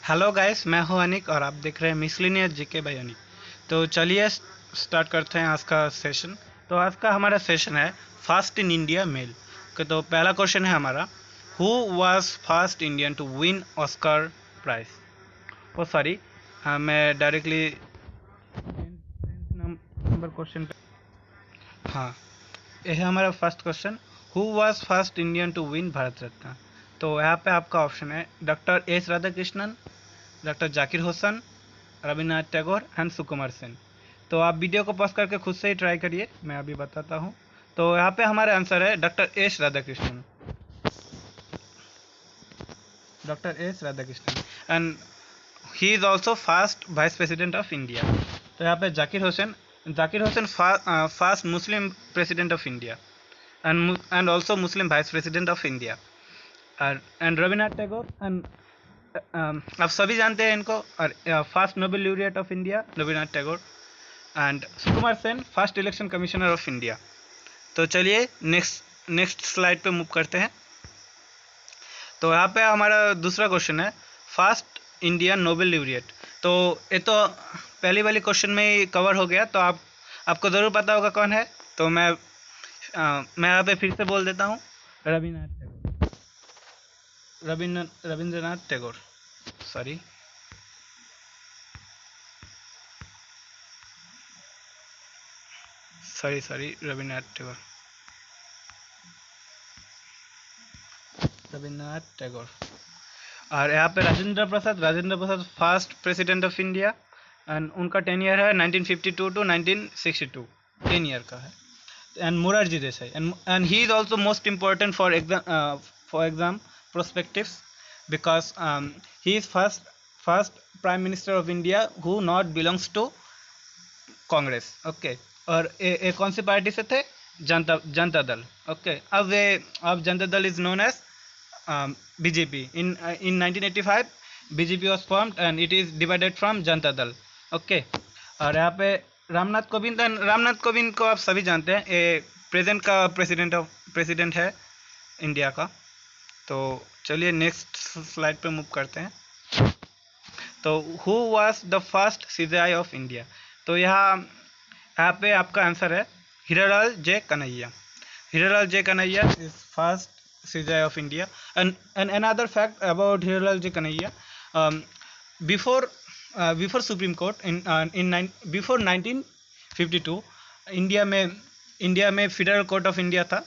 Hello guys, मैं हूं अनिक और आप देख रहे हैं मिसलिनियस जीके बाय अनिक। तो चलिए स्टार्ट करते हैं आज का सेशन। तो आज का हमारा सेशन है first in India male. Okay, तो पहला क्वेश्चन है हमारा, who was first Indian to win Oscar prize. Oh sorry, हाँ मैं डायरेक्टली नंबर क्वेश्चन पे, हाँ यह है हमारा first question. Who was first Indian to win Bharat Ratna. तो यहाँ पे आपका ऑप्शन है doctor S Radhakrishnan, doctor Zakir Hussain, Rabindranath Tagore and Sukumar Sen. तो आप वीडियो को पॉज करके खुद से ही ट्राई करिए, मैं अभी बताता हूँ। तो यहाँ पे हमारा आंसर है doctor S Radhakrishnan, doctor S Radhakrishnan and he is also first vice president of India. तो यहाँ पे Zakir Hussain first Muslim president of India and also Muslim vice president of India. And Rabindranath Tagore and आप सभी जानते हैं इनको, और first Nobel laureate of India Rabindranath Tagore and Sukumar Sen first election commissioner of India. तो चलिए नेक्स्ट स्लाइड पे मूव करते हैं। तो यहाँ पे हमारा दूसरा क्वेश्चन है फर्स्ट इंडियन नोबेल लॉरेट। तो ये तो पहली वाली क्वेश्चन में ही कवर हो गया, तो आपको ज़रूर पता होगा कौन है। तो मैं यहाँ पे फिर से बोल देता हूँ, रविन्द्रनाथ टैगोर, रविंद्रनाथ टैगोर, सॉरी रविन्द्रनाथ टैगोर, रविन्द्रनाथ टैगोर। और यहाँ पे Rajendra Prasad first president of India and उनका 10 ईयर है 1952 टू 1962, 10 ईयर का है। And Morarji Desai and he is also most important for exam prospectives because he is first prime minister of India who not belongs to Congress. Okay, और ये कौन सी party से थे? Janata Dal. Okay, अब Janata Dal is known as BJP. In 1985 BJP was formed and it is divided from Janata Dal. Okay, और यहाँ पे रामनाथ कोविंद को आप सभी जानते हैं, ये प्रेजेंट का प्रेसिडेंट है इंडिया का। तो चलिए नेक्स्ट स्लाइड पे मूव करते हैं। तो who was the first CJI of India. तो यहाँ पे आपका आंसर है Hiralal J Kania. Hiralal J Kania is first CJI of India. And another fact about Hiralal Ji Kanhaiya, before Supreme Court before 1952 India में फेडरल कोर्ट ऑफ इंडिया था।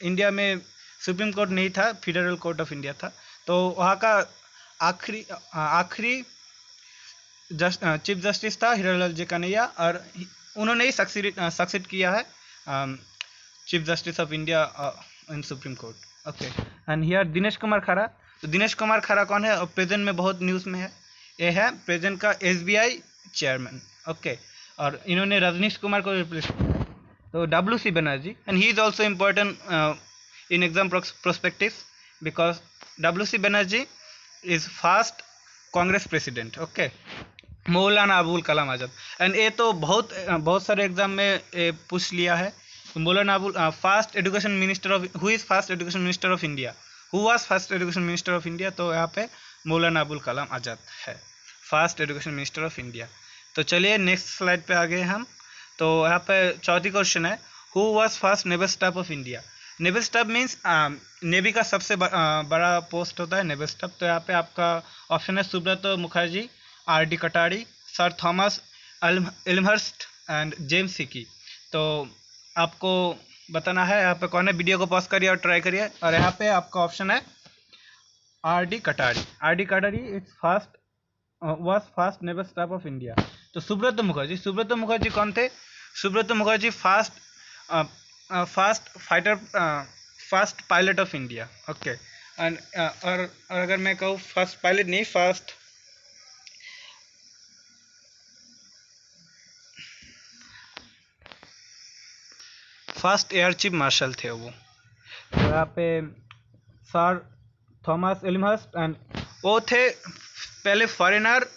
India में supreme court नहीं था, फेडरल कोर्ट ऑफ इंडिया था। तो वहाँ का आखिरी चीफ जस्टिस था हीरालाल जी कन्हैया, और उन्होंने ही सक्सीड किया है chief justice of India in supreme court. Okay, and here Dinesh Kumar खरा। तो दिनेश कुमार खरा कौन है और प्रेजेंट में बहुत न्यूज़ में है? ये है प्रेजेंट का SBI चेयरमैन। ओके, और इन्होंने रजनीश कुमार को रिप्लेस किया। तो WC Banerjee and he is also important in exam prospective because WC Banerjee is first Congress president. Okay, Maulana Abul Kalam Azad. And ये तो बहुत सारे एग्जाम में पूछ लिया है। Maulana Abul first education minister of who is first education minister of India, who was first education minister of India. तो यहाँ पे मौलाना अबुल कलाम आज़ाद है first education minister of India. तो चलिए नेक्स्ट स्लाइड पे आ गए हम। तो यहाँ पे चौथी क्वेश्चन है who was first naval staff of India. Naval staff means navy का सबसे बड़ा पोस्ट होता है नेवल स्टाफ। तो यहाँ पे आपका ऑप्शन है Subrata Mukherjee, RD Katari, sir Thomas Elmhirst and James Hicky. तो आपको बताना है यहाँ पे कौन है। वीडियो को पॉज करिए और ट्राई करिए। और यहाँ पे आपका ऑप्शन है RD Katari. RD Katari is was first naval staff of India. तो सुब्रत मुखर्जी कौन थे? Subrata Mukherjee first pilot of India. Okay, और अगर मैं कहूँ फर्स्ट पायलट नहीं, फर्स्ट एयर चीफ मार्शल थे वो। तो यहाँ पे सर थॉमस एल्महर्स्ट एंड वो थे पहले फॉरेनर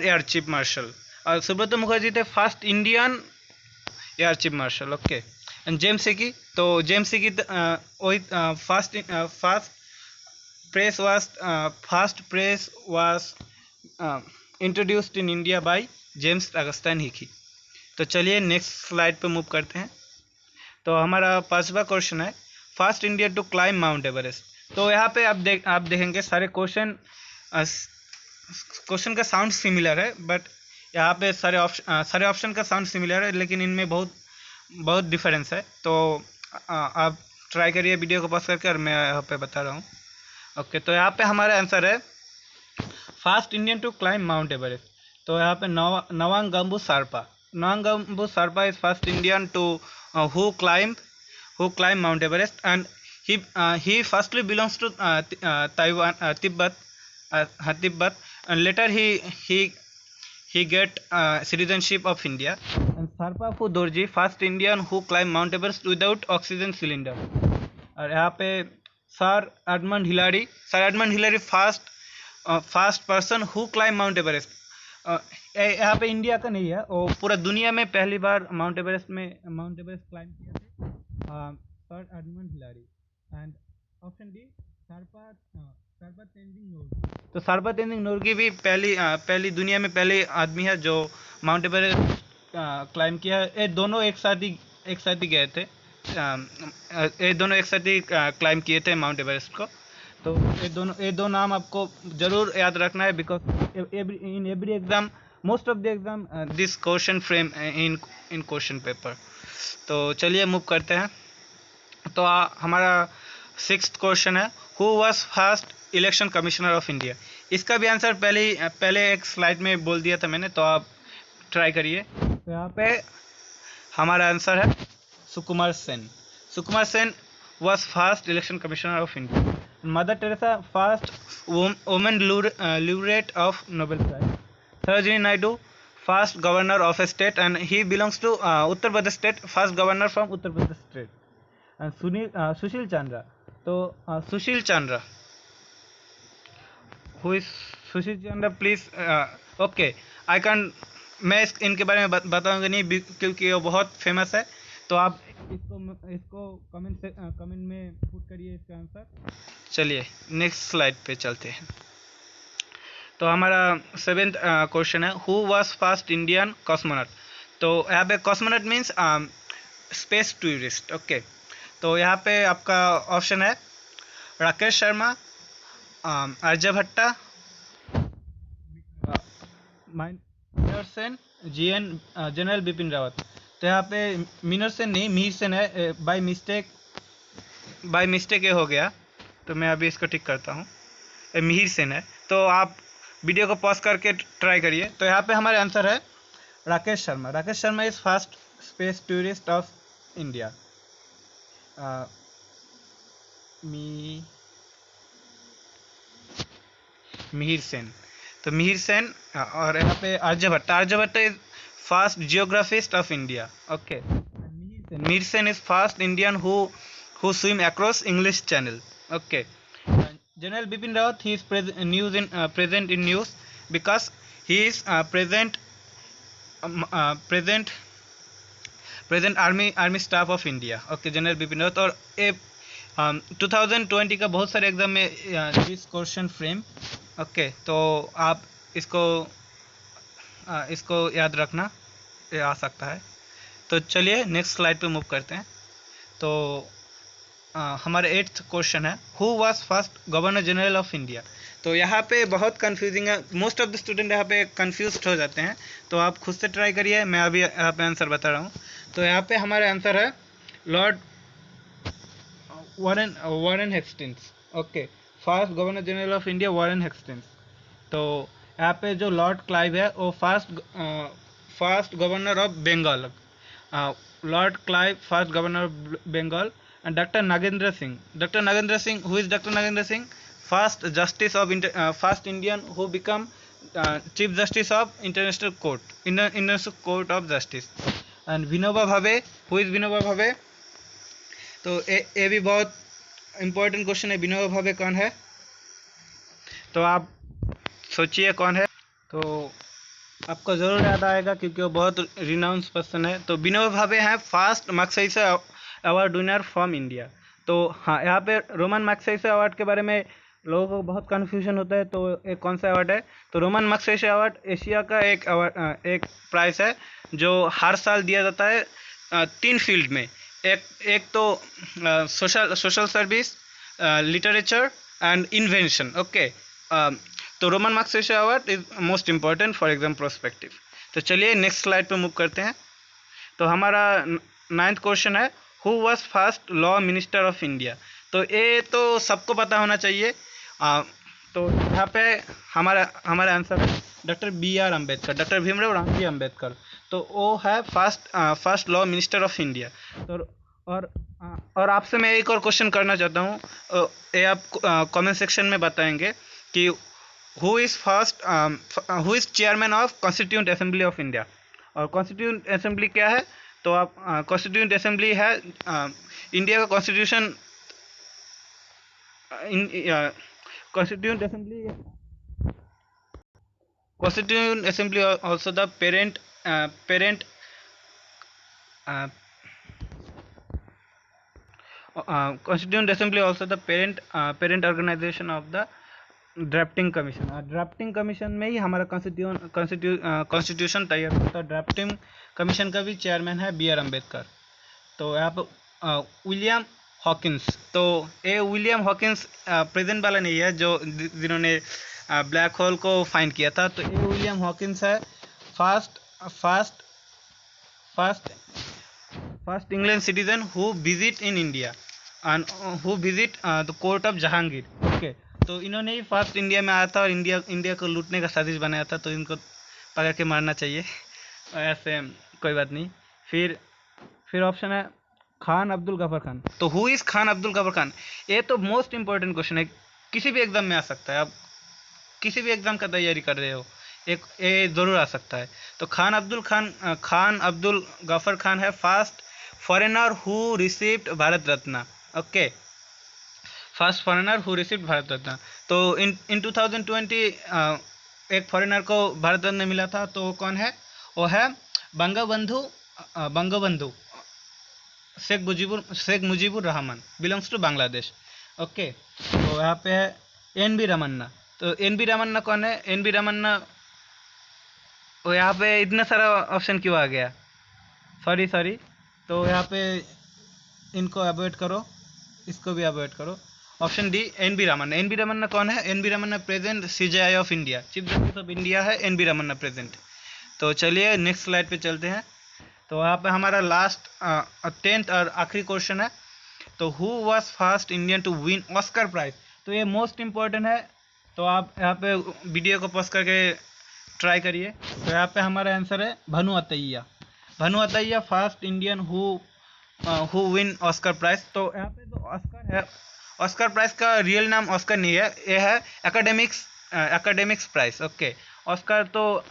एयर चीफ मार्शल, और सुब्रत मुखर्जी थे first Indian air chief marshal. Okay, and James Hicky. तो जेम्स हिकी वही first first press was introduced in India by James Augustus Hicky. तो चलिए नेक्स्ट स्लाइड पे मूव करते हैं। तो हमारा पांचवा क्वेश्चन है first Indian to climb mount Everest. तो यहाँ पे आप देखेंगे सारे क्वेश्चन का साउंड सिमिलर है, बट यहाँ पे सारे ऑप्शन का साउंड सिमिलर है, लेकिन इनमें बहुत डिफरेंस है। तो आप ट्राई करिए वीडियो को पॉज करके, और मैं यहाँ पे बता रहा हूँ। ओके, तो यहाँ पे हमारा आंसर है first Indian to climb mount Everest. तो यहाँ पे Nawang Gombu Sherpa is first Indian to who climb Mount Everest, and he firstly belongs to Taiwan, Tibet, and later he get citizenship of India. And Sharpa Phu Dorji, first Indian who climbed Mount Everest without oxygen cylinder. और यहाँ पे sir Edmund Hilari first person who climb mount Everest. यहाँ पे India का नहीं है, और पूरा दुनिया में पहली बार माउंट एवरेस्ट क्लाइम किया थे sir Edmund Hillary. And option D Sherpa Tenzing Norgay. तो शार्पा तेंजिंग नोर्गे भी पहली दुनिया में पहले आदमी है जो माउंट एवरेस्ट क्लाइम किया है। ये दोनों एक साथ ही गए थे, ये दोनों एक साथ ही क्लाइम किए थे माउंट एवरेस्ट को। तो ये दो नाम आपको जरूर याद रखना है, because in every exam, most of the exam this question frame in question paper. तो चलिए मूव करते हैं। तो हमारा सिक्स्थ क्वेश्चन है who was first election commissioner of India. इसका भी आंसर पहले एक स्लाइड में बोल दिया था मैंने, तो आप ट्राई करिए। तो यहाँ पे हमारा आंसर है Sukumar Sen was first election commissioner of India. Mother Teresa, first woman laureate of Nobel Prize. Sarojini Naidu, first governor of a state, and he belongs to Uttar Pradesh state, first governor from Uttar Pradesh state. And Sushil Chandra. So Sushil Chandra, who is Sushil Chandra? Please, okay, मैं इनके बारे में बताऊंगा नहीं क्योंकि वो बहुत famous है। तो आप इसको कमेंट में पुट करिए इसका आंसर। चलिए नेक्स्ट स्लाइड पे चलते हैं। तो हमारा सेवेंथ क्वेश्चन है who was first Indian cosmonaut. तो यहाँ पे cosmonaut means space tourist. Okay, तो यहाँ पे आपका ऑप्शन है राकेश शर्मा, आर्यभट्टा, मिहिर सेन, जनरल बिपिन रावत। तो यहाँ पे मिहिर सेन नहीं, मिहिर सेन है, बाय मिस्टेक ये हो गया, तो मैं अभी इसको ठीक करता हूँ। मिहिर सेन है। तो आप वीडियो को पॉज करके ट्राई करिए। तो यहाँ पे हमारे आंसर है Rakesh Sharma is first space tourist of India. Mihir Sen. तो मिहिर सेन, और यहाँ पे Aryabhata is first geographist of India. Okay, Mihir Sen is first Indian who swim across English Channel. Okay, General Bipin Rawat, he is present in news because he is present army staff of India. Okay, General Bipin Rawat। और 2020 का बहुत सारे exam में this question frame. Okay, तो आप इसको याद रखना, ये आ सकता है। तो चलिए नेक्स्ट स्लाइड पे मूव करते हैं। तो हमारा 8th क्वेश्चन है who was first governor general of India. तो यहाँ पे बहुत कंफ्यूजिंग है, मोस्ट ऑफ द स्टूडेंट यहाँ पे कंफ्यूज हो जाते हैं। तो आप खुद से ट्राई करिए, मैं अभी यहाँ पे आंसर बता रहा हूँ। तो यहाँ पे हमारा आंसर है Lord Warren Hastings. Okay, first governor general of India Warren Hastings. तो यहाँ पे जो लॉर्ड क्लाइव है वो first governor of Bengal, Lord Clive first governor of Bengal. And Dr. Nagendra Singh, who is Dr. Nagendra Singh? First justice of first Indian who become Chief Justice of International Court of Justice. And Vinoba Bhave, who is Vinoba Bhave? तो ये भी बहुत important question है, विनोबा भावे कौन है? तो आप सोचिए कौन है, तो आपको ज़रूर याद आएगा क्योंकि वो बहुत रिनाउंस पर्सन है। तो विनोबा भावे हैं first Magsaysay award winner from India. तो हाँ, यहाँ पे रोमन मैग्सेसे अवार्ड के बारे में लोगों को बहुत कन्फ्यूजन होता है। तो एक कौन सा अवार्ड है, तो रोमन मैग्सेसे अवार्ड एशिया का एक अवार्ड, एक प्राइस है जो हर साल दिया जाता है 3 फील्ड में। एक तो social service, literature and invention. Okay, तो Ramon Magsaysay award is most important for exam prospective. तो चलिए नेक्स्ट स्लाइड पे मूव करते हैं। तो हमारा 9th क्वेश्चन है, who was first law minister of India. तो ये तो सबको पता होना चाहिए। तो यहाँ पे हमारा आंसर है doctor B.R. Ambedkar, doctor Bhimrao Ramji Ambedkar. तो वो है first law minister of India. तो और आपसे मैं एक और क्वेश्चन करना चाहता हूँ, ये आप कमेंट सेक्शन में बताएंगे कि who is chairman of constituent assembly of India. और कॉन्स्टिट्यूंट असेंबली क्या है, तो आप कॉन्स्टिट्यूंट असेंबली है इंडिया का constitution. Constituent assembly also the parent Constituent Assembly also the parent organization of the drafting commission. Drafting commission में ही हमारा constitution तैयार होता है। ड्राफ्टिंग कमीशन का भी चेयरमैन है B.R. अम्बेडकर। तो यहाँ पर विलियम हॉकिंस, तो ये विलियम हॉकिंस प्रेजेंट वाला नहीं है जो जिन्होंने ब्लैक होल को फाइंड किया था। तो ये विलियम हॉकिंस है first England citizen who visit in India and who visit the court of Jahangir. Okay, तो इन्होंने ही फर्स्ट इंडिया में आया था और इंडिया को लूटने का साजिश बनाया था। तो इनको पकड़ के मारना चाहिए, ऐसे कोई बात नहीं। फिर ऑप्शन है खान अब्दुल गफर खान। तो हु इज़ खान अब्दुल गफर खान, ये तो मोस्ट इंपॉर्टेंट क्वेश्चन है, किसी भी एग्जाम में आ सकता है। आप किसी भी एग्जाम का तैयारी कर रहे हो, एक ये ज़रूर आ सकता है। तो खान अब्दुल गफर खान है first foreigner who received Bharat Ratna. Okay, first foreigner who received Bharat Ratna. तो इन 2020 एक फॉरेनर को भारत रत्न मिला था। तो वो कौन है, वो है Bangabandhu Sheikh Mujibur Rahman, belongs to Bangladesh. Okay, तो यहाँ पे है N.B. रमन्ना। तो N.B. रमन्ना कौन है, N.B. रमन्ना, वो यहाँ पे इतना सारा ऑप्शन क्यों आ गया, सॉरी। तो यहाँ पे इनको अवॉइड करो, इसको भी अवॉइड करो। Option D N.B. Ramana. N.B. Ramana कौन है, N.B. Ramana present CJI of India, chief justice of India है N.B. रमन्ना प्रेजेंट। तो चलिए नेक्स्ट स्लाइड पे चलते हैं। तो यहाँ पे हमारा लास्ट 10th और आखिरी क्वेश्चन है। तो who was first Indian to win Oscar prize. तो ये मोस्ट इम्पोर्टेंट है, तो आप यहाँ पे वीडियो को पॉज करके ट्राई करिए। तो यहाँ पे हमारा आंसर है Bhanu Athaiya first Indian who win Oscar prize. तो यहाँ पे जो ऑस्कर है, ऑस्कर प्राइज का रियल नाम ऑस्कर नहीं है, ये है एकेडमिक्स प्राइज। ओके, ऑस्कर तो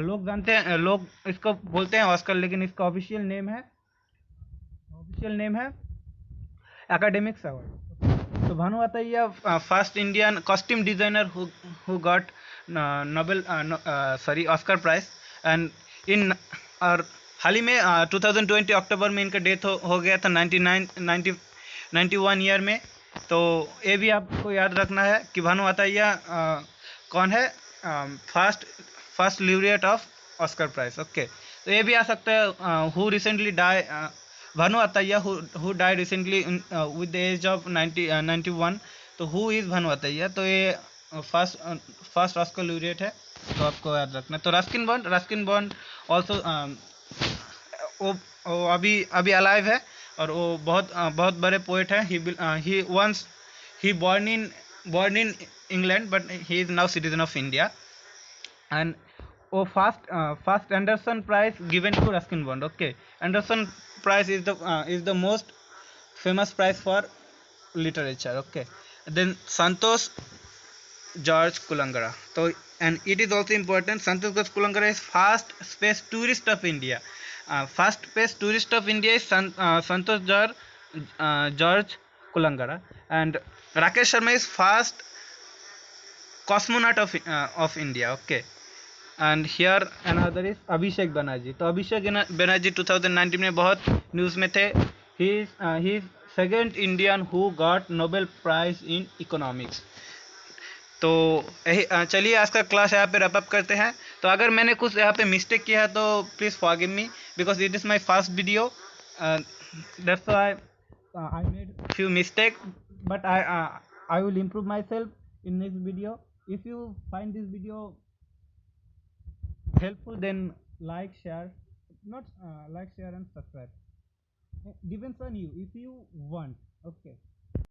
लोग जानते हैं, लोग इसको बोलते हैं ऑस्कर, लेकिन इसका ऑफिशियल नेम है एकेडमिक्स अवार्ड। तो Bhanu Athaiya first Indian costume designer who got Oscar prize. And in और हाल ही में 2020 अक्टूबर में इनका डेथ हो गया था 91 ईयर में। तो ये भी आपको याद रखना है कि भानु अतैया कौन है, first laureate of Oscar prize. Okay, तो ये भी आ सकता है who recently die, Bhanu Athaiya who die recently with the age of 91। तो हु इज़ भानु अतैया, तो ये फर्स्ट ऑस्कर laureate है, तो आपको याद रखना। तो रस्किन बॉन्ड ऑल्सो वो अभी अलाइव है और वो बहुत बड़े पोएट हैं। ही born in England but he is now citizen of India। and first Anderson Prize given to Ruskin Bond। Okay, Anderson Prize is the most famous prize for literature। Okay, then Santosh George Kulangara। So and it is also important, Santosh George Kulangara is first space tourist of India। First space tourist of India is Santosh George Kulangara। And Rakesh Sharma is first cosmonaut of India। Okay, and here another is Abhishek Banerjee. तो अभिषेक बनर्जी 2019 में बहुत news में थे। He is second Indian who got Nobel prize in economics. तो चलिए आज का class यहाँ पे रैप अप करते हैं। तो अगर मैंने कुछ यहाँ पे मिस्टेक किया है तो please forgive me, because it is my first video, that's why I made few mistake, but I will improve myself in next video. If you find this video helpful, then like, share, not like, share and subscribe. Depends on you if you want. Okay.